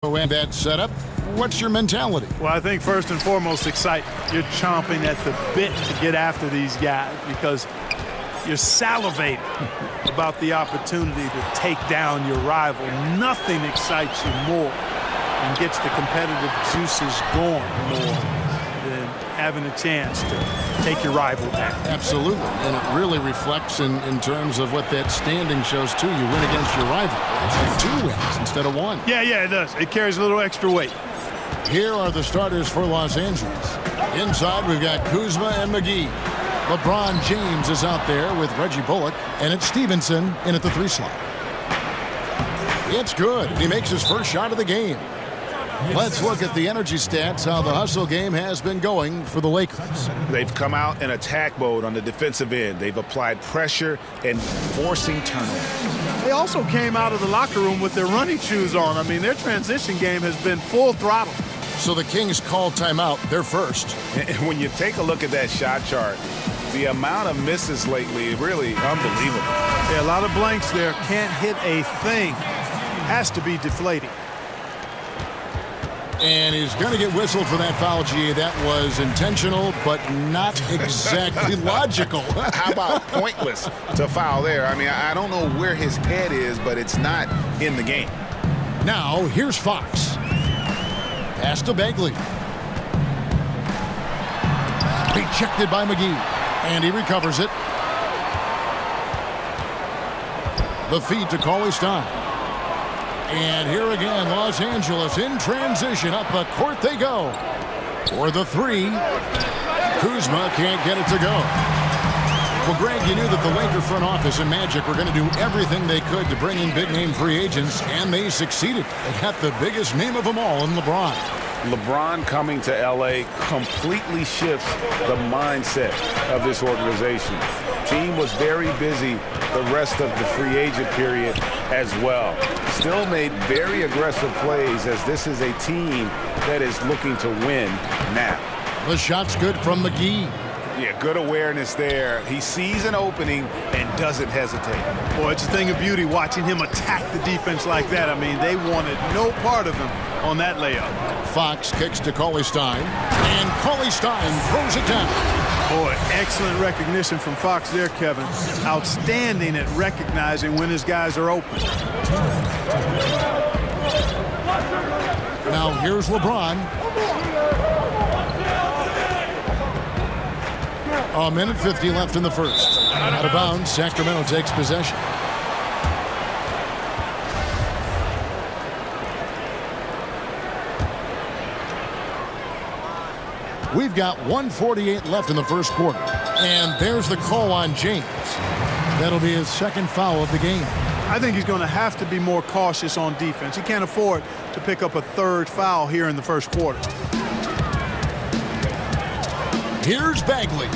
And that setup, what's your mentality? Well, I think first and foremost, excitement. You're chomping at the bit to get after these guys because you're salivating about the opportunity to take down your rival. Nothing excites you more and gets the competitive juices going more than having a chance to take your rival down. Absolutely, and it really reflects in terms of what that standing shows too. You win against your rival. It's like 2 wins instead of 1. Yeah, it does. It carries a little extra weight. Here are the starters for Los Angeles. Inside, we've got Kuzma and McGee. LeBron James is out there with Reggie Bullock, and it's Stevenson in at the 3 slot. It's good. He makes his first shot of the game. Let's look at the energy stats, how the hustle game has been going for the Lakers. They've come out in attack mode on the defensive end. They've applied pressure and forcing turnovers. They also came out of the locker room with their running shoes on. I mean, their transition game has been full throttle. So the Kings call timeout. They're first. And when you take a look at that shot chart, the amount of misses lately, really unbelievable. Yeah, a lot of blanks there. Can't hit a thing. Has to be deflating. And he's going to get whistled for that foul, G. That was intentional, but not exactly logical. How about pointless to foul there? I mean, I don't know where his head is, but it's not in the game. Now, here's Fox. Pass to Bagley. Rejected by McGee. And he recovers it. The feed to Cauley-Stein. And here again, Los Angeles in transition. Up the court they go. For the 3. Kuzma can't get it to go. Well, Greg, you knew that the Laker front office and Magic were going to do everything they could to bring in big-name free agents, and they succeeded. They got the biggest name of them all in LeBron. LeBron coming to L.A. completely shifts the mindset of this organization. Team was very busy the rest of the free agent period as well. Still made very aggressive plays as this is a team that is looking to win now. The shot's good from McGee. Yeah, good awareness there. He sees an opening and doesn't hesitate. Boy, it's a thing of beauty watching him attack the defense like that. I mean, they wanted no part of him on that layup. Fox kicks to Cauley-Stein, and Cauley-Stein throws it down. Boy, excellent recognition from Fox there, Kevin. Outstanding at recognizing when his guys are open. Now here's LeBron. A minute 50 left in the first. Out of bounds, Sacramento takes possession. We've got 1:48 left in the first quarter. And there's the call on James. That'll be his second foul of the game. I think he's going to have to be more cautious on defense. He can't afford to pick up a 3rd foul here in the first quarter. Here's Bagley.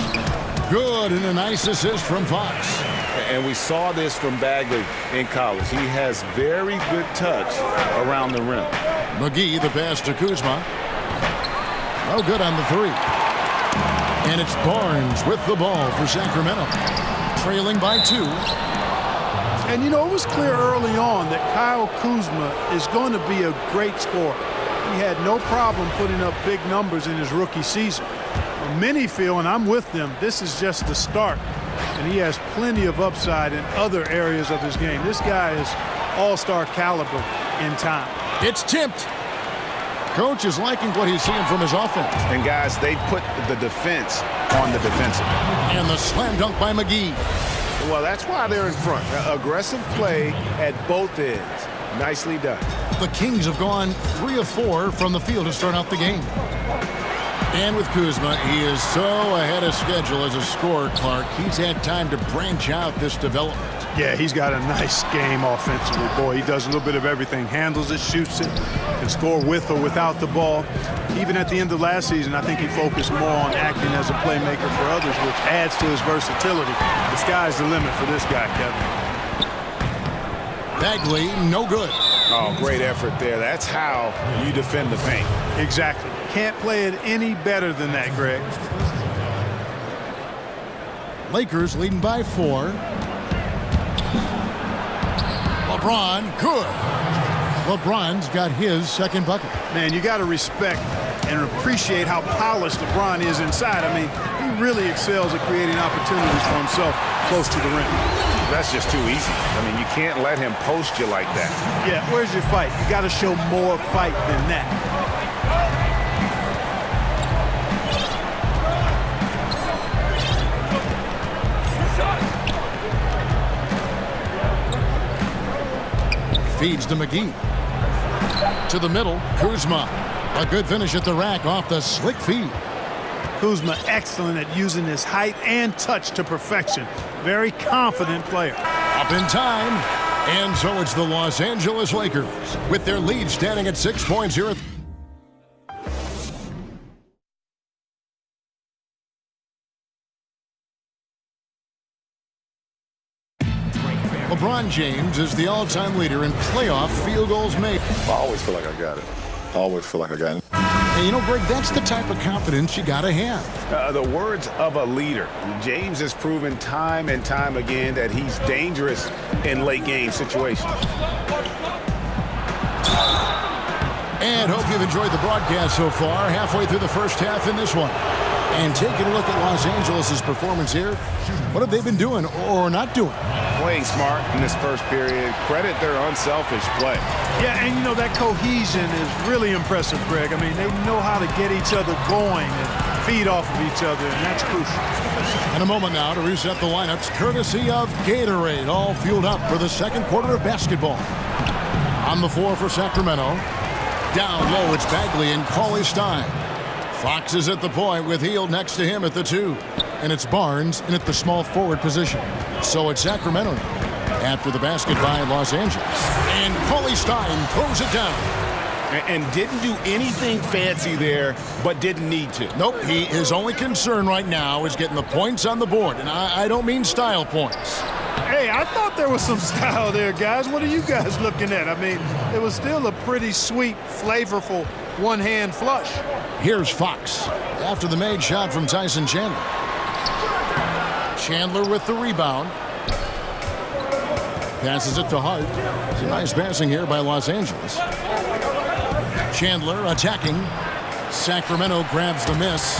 Good, and a nice assist from Fox. And we saw this from Bagley in college. He has very good touch around the rim. McGee, the pass to Kuzma. No good on the 3. And it's Barnes with the ball for Sacramento. Trailing by 2. And, you know, it was clear early on that Kyle Kuzma is going to be a great scorer. He had no problem putting up big numbers in his rookie season. Many feel, and I'm with them, this is just the start. And he has plenty of upside in other areas of his game. This guy is all-star caliber in time. It's tipped. Coach is liking what he's seeing from his offense. And, guys, they put the defense on the defensive. And the slam dunk by McGee. Well, that's why they're in front. Aggressive play at both ends. Nicely done. The Kings have gone 3 of 4 from the field to start out the game. And with Kuzma, he is so ahead of schedule as a scorer, Clark. He's had time to branch out this development. Yeah, he's got a nice game offensively. Boy, he does a little bit of everything. Handles it, shoots it, can score with or without the ball. Even at the end of last season, I think he focused more on acting as a playmaker for others, which adds to his versatility. The sky's the limit for this guy, Kevin. Bagley, no good. Oh, great effort there. That's how you defend the paint. Exactly. Can't play it any better than that, Greg. Lakers leading by 4. LeBron, good. LeBron's got his second bucket. Man, you got to respect and appreciate how polished LeBron is inside. I mean, he really excels at creating opportunities for himself close to the rim. That's just too easy. I mean, you can't let him post you like that. Yeah, where's your fight? You got to show more fight than that. Feeds to McGee. To the middle, Kuzma. A good finish at the rack off the slick feed. Kuzma excellent at using his height and touch to perfection. Very confident player. Up in time. And so it's the Los Angeles Lakers with their lead standing at 6 points here. LeBron James is the all-time leader in playoff field goals made. I always feel like I got it. I always feel like I got it. And you know, Greg, that's the type of confidence you got to have. The words of a leader. James has proven time and time again that he's dangerous in late game situations. And hope you've enjoyed the broadcast so far. Halfway through the first half in this one. And taking a look at Los Angeles' performance here, what have they been doing or not doing? Playing smart in this first period. Credit their unselfish play. Yeah, and you know, that cohesion is really impressive, Greg. I mean, they know how to get each other going and feed off of each other, and that's crucial. In a moment now to reset the lineups, courtesy of Gatorade, all fueled up for the second quarter of basketball. On the floor for Sacramento. Down low, it's Bagley and Cauley-Stein. Fox is at the point with Hield next to him at the 2. And it's Barnes in at the small forward position. So it's Sacramento now after the basket by Los Angeles. And Cauley-Stein throws it down. And didn't do anything fancy there, but didn't need to. Nope, his only concern right now is getting the points on the board. And I don't mean style points. Hey, I thought there was some style there, guys. What are you guys looking at? I mean, it was still a pretty sweet, flavorful one-hand flush. Here's Fox after the made shot from Tyson Chandler. Chandler with the rebound. Passes it to Hart. It's a nice passing here by Los Angeles. Chandler attacking. Sacramento grabs the miss.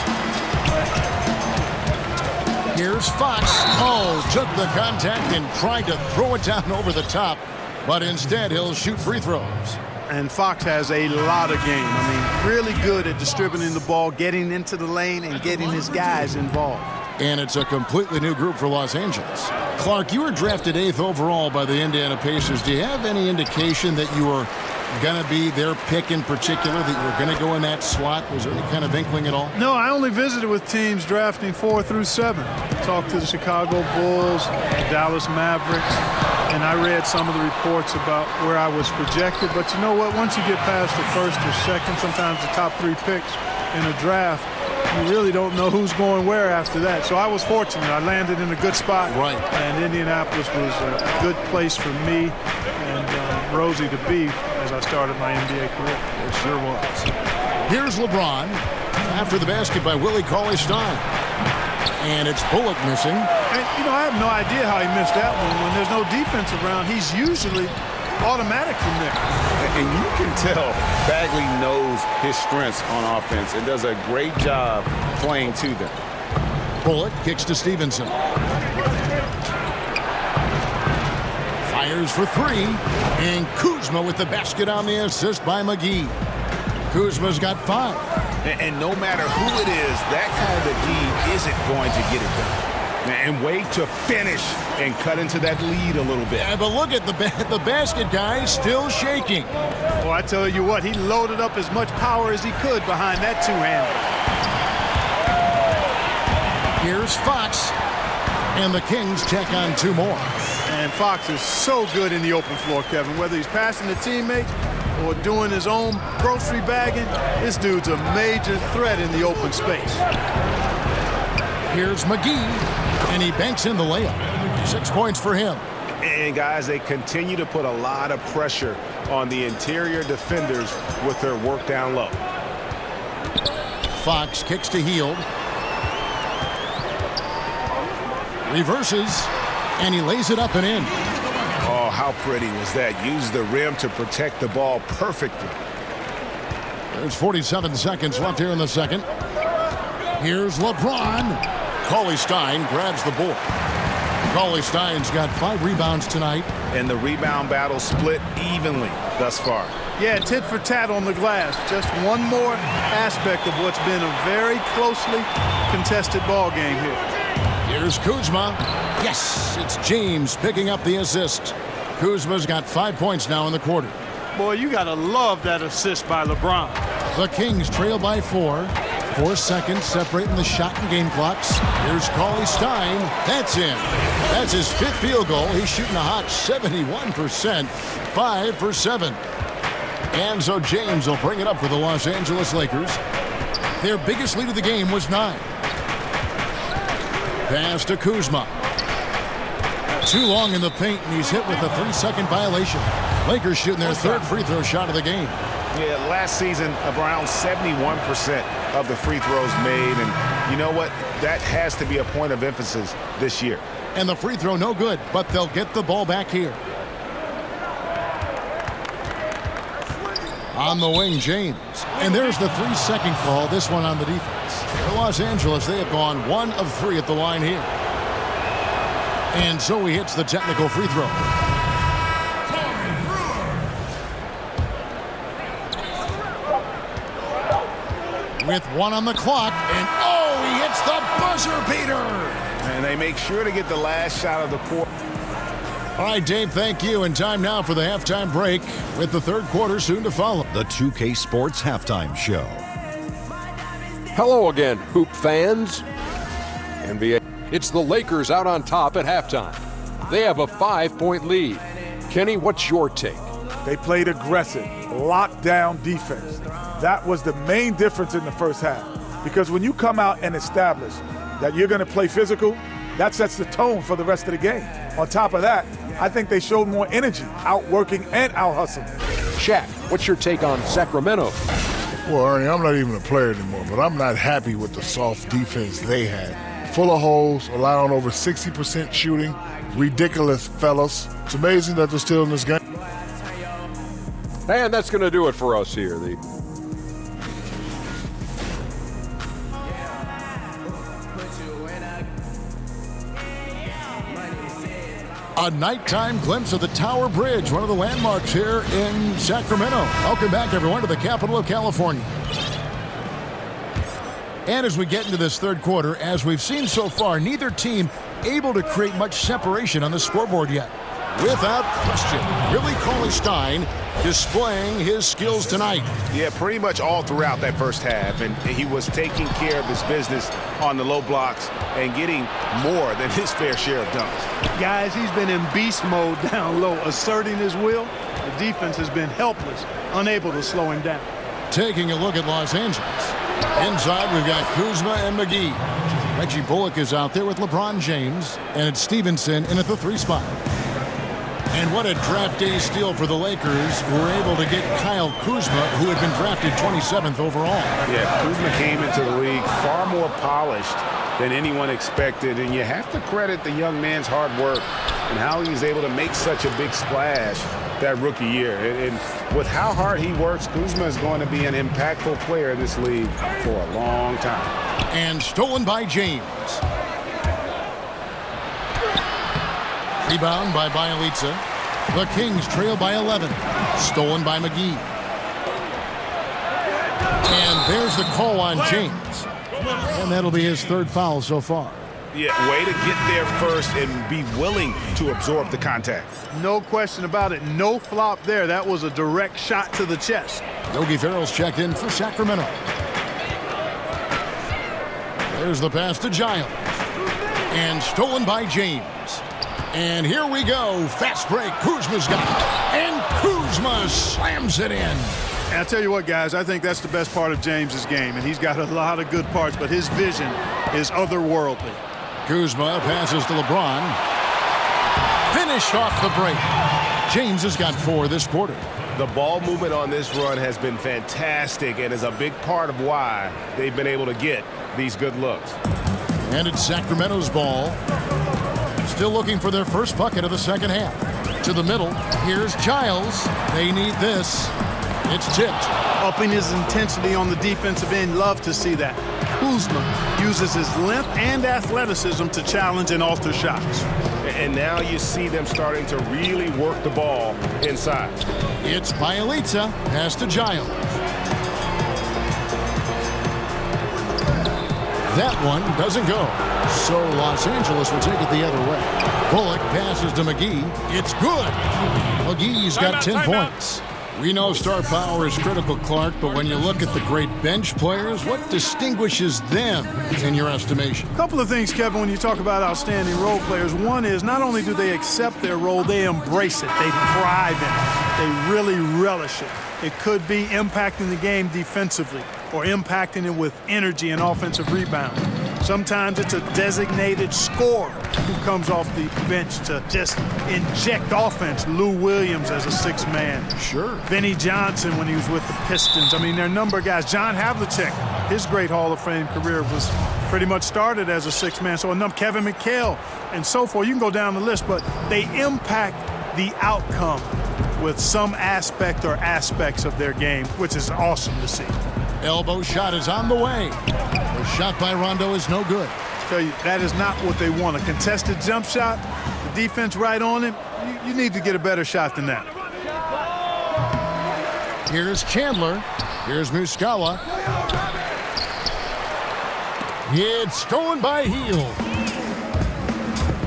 Here's Fox. Oh, took the contact and tried to throw it down over the top, but instead he'll shoot free throws. And Fox has a lot of game. I mean, really good at distributing the ball, getting into the lane, and getting his guys involved. And it's a completely new group for Los Angeles. Clark, you were drafted 8th overall by the Indiana Pacers. Do you have any indication that you were going to be their pick in particular, that you were going to go in that slot? Was there any kind of inkling at all? No, I only visited with teams drafting 4 through 7. Talked to the Chicago Bulls, the Dallas Mavericks, and I read some of the reports about where I was projected. But you know what? Once you get past the first or second, sometimes the top 3 picks in a draft, you really don't know who's going where after that. So I was fortunate. I landed in a good spot. Right. And Indianapolis was a good place for me and Rosie to be as I started my NBA career. It sure was. Here's LeBron after the basket by Willie Cauley-Stein. And it's Bullock missing. And, you know, I have no idea how he missed that one. When there's no defense around, he's usually automatic from there. And you can tell Bagley knows his strengths on offense and does a great job playing to them. Bullock kicks to Stevenson. Fires for 3. And Kuzma with the basket on the assist by McGee. Kuzma's got 5. And no matter who it is, that kind of D isn't going to get it done. And wait to finish and cut into that lead a little bit. Yeah, but look at the basket guy still shaking. Well, I tell you what, he loaded up as much power as he could behind that two-hander. Here's Fox. And the Kings tack on 2 more. And Fox is so good in the open floor, Kevin. Whether he's passing to teammates or doing his own grocery bagging, this dude's a major threat in the open space. Here's McGee. And he banks in the layup. 6 points for him. And, guys, they continue to put a lot of pressure on the interior defenders with their work down low. Fox kicks to Hield. Reverses. And he lays it up and in. Oh, how pretty was that? Used the rim to protect the ball perfectly. There's 47 seconds left here in the second. Here's LeBron. Cauley-Stein grabs the board. Cauley-Stein's got 5 rebounds tonight. And the rebound battle split evenly thus far. Yeah, tit for tat on the glass. Just one more aspect of what's been a very closely contested ball game here. Here's Kuzma. Yes, it's James picking up the assist. Kuzma's got 5 points now in the quarter. Boy, you got to love that assist by LeBron. The Kings trail by 4. 4 seconds separating the shot and game clocks. Here's Cauley-Stein. That's in. That's his 5th field goal. He's shooting a hot 71%. 5 for 7. And so James will bring it up for the Los Angeles Lakers. Their biggest lead of the game was 9. Pass to Kuzma. Too long in the paint, and he's hit with a 3-second violation. Lakers shooting their 3rd free throw shot of the game. Yeah, last season, around 71% of the free throws made. And you know what? That has to be a point of emphasis this year. And the free throw no good, but they'll get the ball back here. On the wing, James. And there's the 3-second call, this one on the defense. For Los Angeles, they have gone 1 of 3 at the line here. And so he hits the technical free throw. With 1 on the clock, and oh, he hits the buzzer beater! And they make sure to get the last shot of the quarter. All right, Dave, thank you. And time now for the halftime break with the 3rd quarter soon to follow. The 2K Sports Halftime Show. Hello again, Hoop fans. NBA. It's the Lakers out on top at halftime. They have a 5-point lead. Kenny, what's your take? They played aggressive, lockdown defense. That was the main difference in the first half. Because when you come out and establish that you're going to play physical, that sets the tone for the rest of the game. On top of that, I think they showed more energy, outworking and out-hustling. Shaq, what's your take on Sacramento? Well, Ernie, I'm not even a player anymore, but I'm not happy with the soft defense they had. Full of holes, allowing over 60% shooting. Ridiculous, fellas. It's amazing that they're still in this game. And that's going to do it for us here. A nighttime glimpse of the Tower Bridge, one of the landmarks here in Sacramento. Welcome back, everyone, to the capital of California. And as we get into this 3rd quarter, as we've seen so far, neither team able to create much separation on the scoreboard yet. Without question, Billy Cauley-Stein displaying his skills tonight. Yeah, pretty much all throughout that first half. And he was taking care of his business on the low blocks and getting more than his fair share of dunks. Guys, he's been in beast mode down low, asserting his will. The defense has been helpless, unable to slow him down. Taking a look at Los Angeles. Inside, we've got Kuzma and McGee. Reggie Bullock is out there with LeBron James, and it's Stevenson in at the 3 spot. And what a draft day steal for the Lakers, who were able to get Kyle Kuzma, who had been drafted 27th overall. Yeah, Kuzma came into the league far more polished than anyone expected, and you have to credit the young man's hard work and how he's able to make such a big splash that rookie year. And with how hard he works, Kuzma is going to be an impactful player in this league for a long time. And stolen by James. Rebound by Bielitsa. The Kings trail by 11. Stolen by McGee. And there's the call on James. And that'll be his 3rd foul so far. Yeah, way to get there first and be willing to absorb the contact. No question about it. No flop there. That was a direct shot to the chest. Yogi Ferrell's checked in for Sacramento. There's the pass to Giles. And stolen by James. And here we go. Fast break. Kuzma's got it. And Kuzma slams it in. And I'll tell you what, guys, I think that's the best part of James's game. And he's got a lot of good parts, but his vision is otherworldly. Kuzma passes to LeBron. Finish off the break. James has got 4 this quarter. The ball movement on this run has been fantastic and is a big part of why they've been able to get these good looks. And it's Sacramento's ball. Still looking for their first bucket of the second half. To the middle. Here's Giles. They need this. It's tipped. Upping his intensity on the defensive end. Love to see that. Kuzma uses his length and athleticism to challenge and alter shots. And now you see them starting to really work the ball inside. It's Bielitsa. Pass to Giles. That one doesn't go. So Los Angeles will take it the other way. Bullock passes to McGee. It's good. McGee's got 10 points. We know star power is critical, Clark, but when you look at the great bench players, what distinguishes them in your estimation? A couple of things, Kevin, when you talk about outstanding role players. One is not only do they accept their role, they embrace it. They thrive in it. They really relish it. It could be impacting the game defensively or impacting it with energy and offensive rebound. Sometimes it's a designated scorer who comes off the bench to just inject offense. Lou Williams as a sixth man. Sure. Vinnie Johnson when he was with the Pistons. I mean, there are a number of guys. John Havlicek, his great Hall of Fame career was pretty much started as a sixth man. So a number, Kevin McHale and so forth. You can go down the list, but they impact the outcome with some aspect or aspects of their game, which is awesome to see. Elbow shot is on the way. The shot by Rondo is no good. Tell you, that is not what they want. A contested jump shot, the defense right on him. You need to get a better shot than that. Here's Chandler. Here's Muscala. It's stolen by Heel.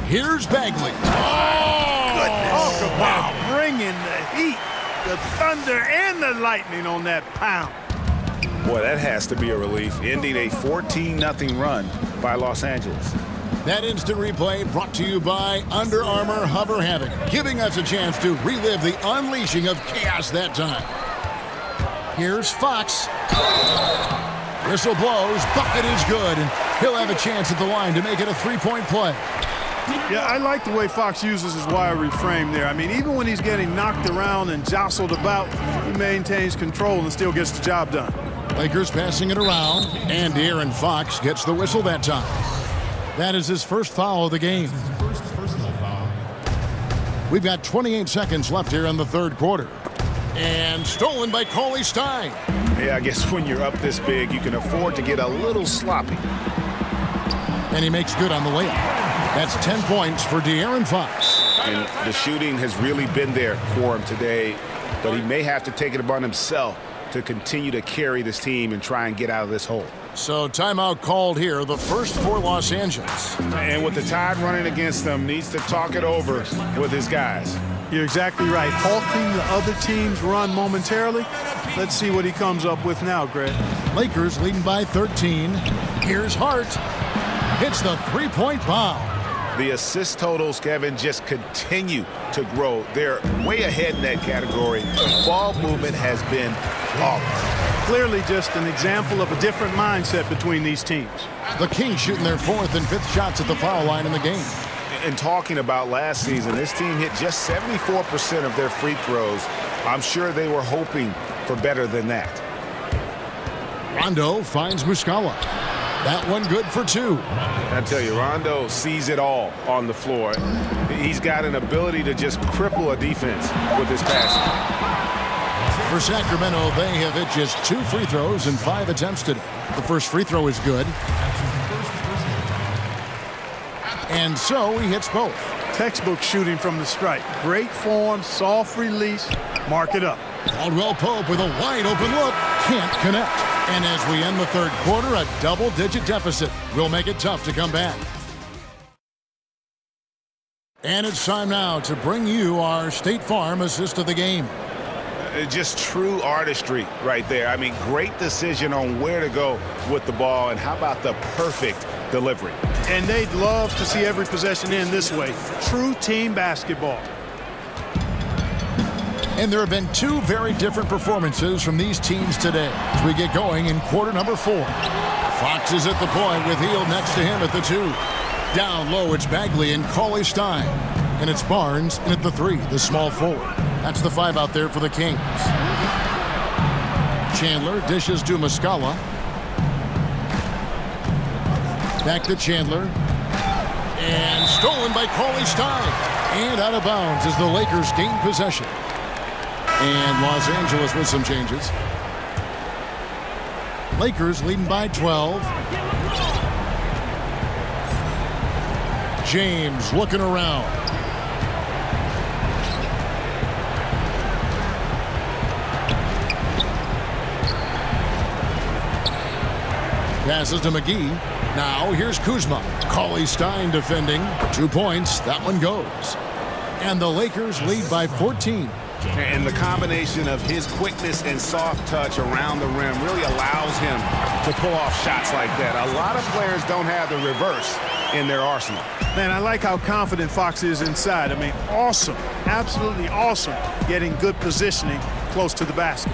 Here's Bagley. Talk about bringing the heat, the thunder, and the lightning on that pound. Boy, that has to be a relief, ending a 14-0 run by Los Angeles. That instant replay brought to you by Under Armour Hover Havoc, giving us a chance to relive the unleashing of chaos that time. Here's Fox. Whistle blows, bucket is good, and he'll have a chance at the line to make it a three-point play. Yeah, I like the way Fox uses his wiry frame there. I mean, even when he's getting knocked around and jostled about, he maintains control and still gets the job done. Lakers passing it around, and De'Aaron Fox gets the whistle that time. That is his first foul of the game. We've got 28 seconds left here in the third quarter. And stolen by Cauley Stein. Yeah, I guess when you're up this big, you can afford to get a little sloppy. And he makes good on the layup. That's 10 points for De'Aaron Fox. And the shooting has really been there for him today, but he may have to take it upon himself to continue to carry this team and try and get out of this hole. So timeout called here, the first for Los Angeles. And with the tide running against them, needs to talk it over with his guys. You're exactly right. Halting the other team's run momentarily. Let's see what he comes up with now, Greg. Lakers leading by 13. Here's Hart. Hits the three-point bomb. The assist totals, Kevin, just continue to grow. They're way ahead in that category. Ball movement has been flawless. Clearly just an example of a different mindset between these teams. The Kings shooting their fourth and fifth shots at the foul line in the game. And talking about last season, this team hit just 74% of their free throws. I'm sure they were hoping for better than that. Rondo finds Muscala. That one good for two. I tell you, Rondo sees it all on the floor. He's got an ability to just cripple a defense with his passing. For Sacramento, they have hit just 2 free throws and 5 attempts today. The first free throw is good. And so he hits both. Textbook shooting from the stripe. Great form, soft release. Mark it up. Caldwell Pope with a wide open look. Can't connect. And as we end the third quarter, a double-digit deficit will make it tough to come back. And it's time now to bring you our State Farm assist of the game. Just true artistry right there. I mean, great decision on where to go with the ball, and how about the perfect delivery. And they'd love to see every possession end this way. True team basketball. And there have been 2 very different performances from these teams today as we get going in quarter number 4. Fox is at the point with Hield next to him at the 2. Down low, it's Bagley and Cauley Stein. And it's Barnes in at the 3, the small forward. That's the 5 out there for the Kings. Chandler dishes to Muscala. Back to Chandler. And stolen by Cauley-Stein. And out of bounds as the Lakers gain possession. And Los Angeles with some changes. Lakers leading by 12. James looking around. Passes to McGee. Now here's Kuzma. Cauley-Stein defending. 2 points. That one goes. And the Lakers lead by 14. And the combination of his quickness and soft touch around the rim really allows him to pull off shots like that. A lot of players don't have the reverse in their arsenal. Man, I like how confident Fox is inside. I mean, awesome. Absolutely awesome getting good positioning close to the basket.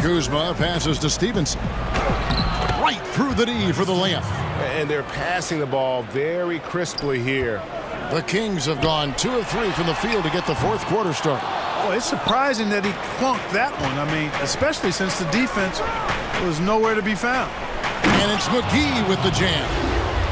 Kuzma passes to Stevenson. Right through the D for the layup. And they're passing the ball very crisply here. The Kings have gone 2 of 3 from the field to get the fourth quarter started. Well, it's surprising that he clunked that one. I mean, especially since the defense was nowhere to be found. And it's McGee with the jam.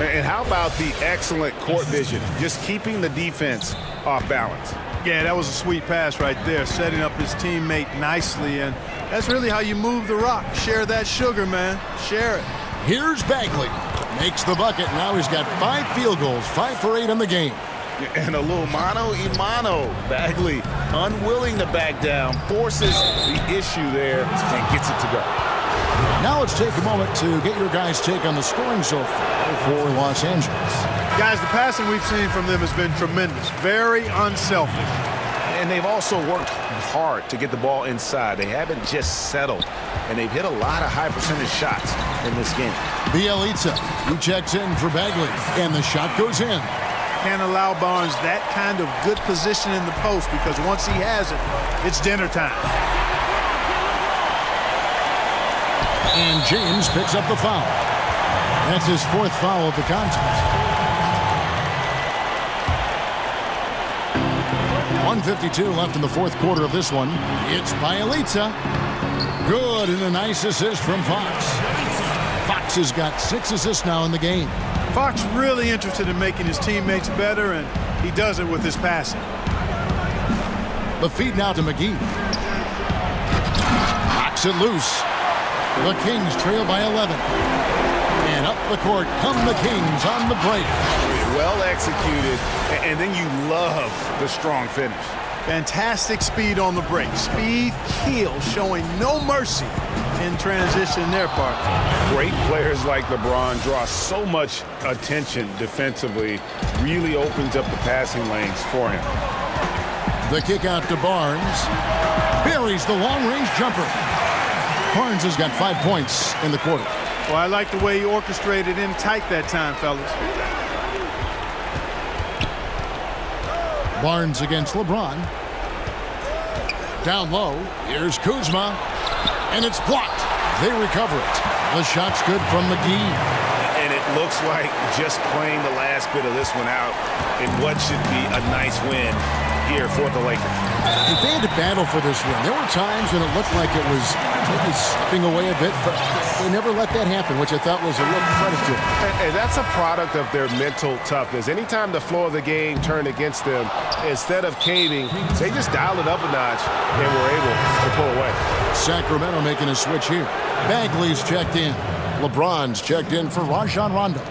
And how about the excellent court vision, just keeping the defense off balance? Yeah, that was a sweet pass right there, setting up his teammate nicely, and that's really how you move the rock. Share that sugar, man. Share it. Here's Bagley. Makes the bucket. Now he's got 5 field goals, 5 for 8 in the game. And a little mano-a-mano. Bagley unwilling to back down, forces the issue there, and gets it to go. Now let's take a moment to get your guys' take on the scoring so far for Los Angeles. Guys, the passing we've seen from them has been tremendous. Very unselfish. And they've also worked hard to get the ball inside. They haven't just settled. And they've hit a lot of high percentage shots in this game. Bielitsa, who checks in for Bagley, and the shot goes in. Can't allow Barnes that kind of good position in the post, because once he has it, it's dinner time. And James picks up the foul. That's his 4th foul of the contest. 1:52 left in the fourth quarter of this one. It's Bielitsa. Good, and a nice assist from Fox. Fox has got 6 assists now in the game. Fox really interested in making his teammates better, and he does it with his passing. The feed now to McGee. Knocks it loose. The Kings trail by 11. And up the court come the Kings on the break. Well executed, and then you love the strong finish. Fantastic speed on the break. Speed kill, showing no mercy in transition their part. Great players like LeBron draw so much attention defensively. Really opens up the passing lanes for him. The kick out to Barnes. Buries the long-range jumper. Barnes has got 5 points in the quarter. Well, I like the way he orchestrated in tight that time, fellas. Barnes against LeBron. Down low. Here's Kuzma. And it's blocked. They recover it. The shot's good from McGee. And it looks like just playing the last bit of this one out in what should be a nice win here for the Lakers. If they had to battle for this win, there were times when it looked like it was maybe slipping away a bit, but they never let that happen, which I thought was a real credit to them. And that's a product of their mental toughness. Anytime the flow of the game turned against them, instead of caving, they just dialed it up a notch and were able to pull away. Sacramento making a switch here. Bagley's checked in. LeBron's checked in for Rajon Rondo.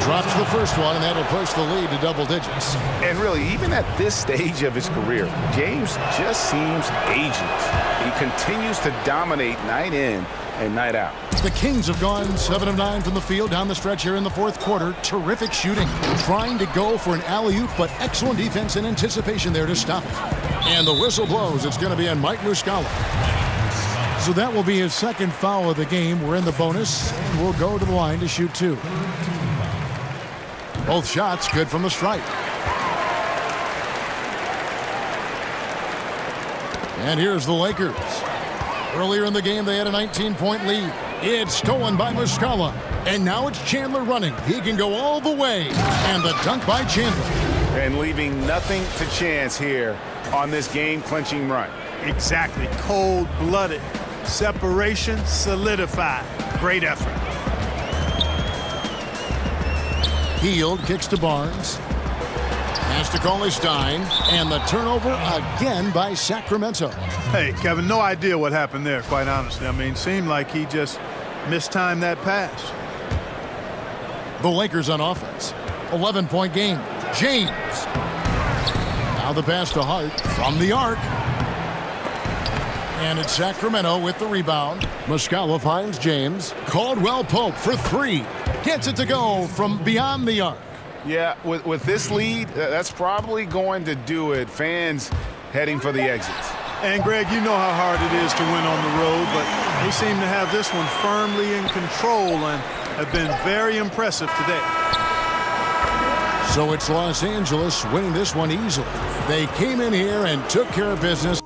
Drops the first one, and that'll push the lead to double digits. And really, even at this stage of his career, James just seems ageless. He continues to dominate night in and night out. The Kings have gone 7 of 9 from the field down the stretch here in the fourth quarter. Terrific shooting. Trying to go for an alley-oop, but excellent defense and anticipation there to stop it. And the whistle blows. It's going to be on Mike Muscala. So that will be his 2nd foul of the game. We're in the bonus, and we'll go to the line to shoot 2. Both shots good from the stripe. And here's the Lakers. Earlier in the game, they had a 19-point lead. It's stolen by Muscala. And now it's Chandler running. He can go all the way. And the dunk by Chandler. And leaving nothing to chance here on this game-clinching run. Exactly. Cold-blooded. Separation solidified. Great effort. Hield kicks to Barnes. Pass to Cauley-Stein. And the turnover again by Sacramento. Hey, Kevin, no idea what happened there, quite honestly. I mean, seemed like he just mistimed that pass. The Lakers on offense. 11-point game. James. Now the pass to Hart from the arc. And it's Sacramento with the rebound. Muscala finds James. Caldwell-Pope for three. Gets it to go from beyond the arc. Yeah, with this lead, that's probably going to do it. Fans heading for the exits. And, Greg, you know how hard it is to win on the road, but they seem to have this one firmly in control and have been very impressive today. So it's Los Angeles winning this one easily. They came in here and took care of business.